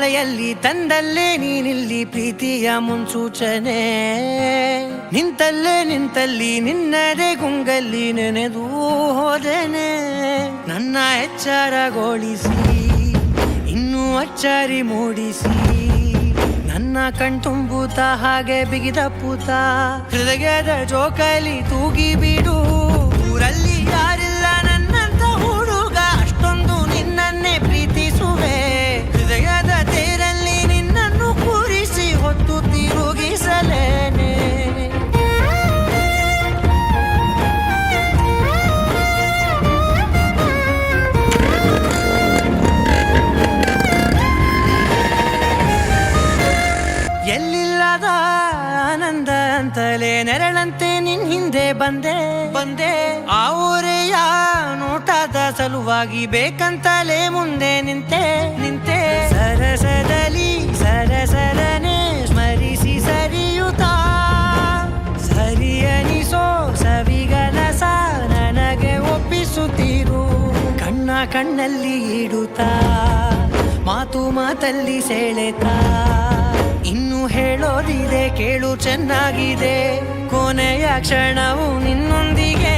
ಮಳೆಯಲ್ಲಿ ತಂದಲ್ಲೇ ನೀನಿಲ್ಲಿ ಪ್ರೀತಿಯ ಮುನ್ಸೂಚನೆ. ನಿಂತಲ್ಲಿ ನಿನ್ನದೇ ಗುಂಗಲ್ಲಿ ನೆನೆದು ಹೋದೆನೆ. ನನ್ನ ಎಚ್ಚರಗೊಳಿಸಿ ಇನ್ನೂ ಅಚ್ಚರಿ ಮೂಡಿಸಿ, ನನ್ನ ಕಣ್ತುಂಬುತ್ತ ಹಾಗೆ ಬಿಗಿದ ಪೂತ. ಹೃದಯದ ಜೋಕಾಲಿ ತೂಗಿ ಬಿಡು, ಊರಲ್ಲಿ ಯಾರಿಲ್ಲ ನನ್ನಂತ ಹುಡುಗ, ಅಷ್ಟೊಂದು ನಿನ್ನನ್ನೇ ಪ್ರೀತಿಸುವೆ. ಹೃದಯದ ತೇರಲ್ಲಿ ನಿನ್ನನ್ನು ಕೂರಿಸಿ ಹೊತ್ತು ತಿರುಗಿಸಲೇನೆ. ಎಲ್ಲಿಲ್ಲದ ಆನಂದ ಅಂತಲೇ ನೆರಳಂತೆ ನಿನ್ ಹಿಂದೆ ಬಂದೆ. ಆ ಊರೆಯ ನೋಟದ ಸಲುವಾಗಿ ಬೇಕಂತಲೇ ಮುಂದೆ ನಿಂತೆ. ಸರಸದಲ್ಲಿ ಸರಸರನೆ ಸ್ಮರಿಸಿ ಸರಿಯುತ್ತಾ, ಸರಿಯನಿಸೋ ಸವಿಗನಸ ನನಗೆ ಒಪ್ಪಿಸುತ್ತೀರು. ಕಣ್ಣಲ್ಲಿ ಇಡುತ್ತಾ, ಮಾತಲ್ಲಿ ಸೆಳೆತಾ, ಇನ್ನು ಹೇಳೋದಿದೆ ಕೇಳು ಚೆನ್ನಾಗಿದೆ. ಕೊನೆಯ ಕ್ಷಣವು ನಿನ್ನೊಂದಿಗೆ.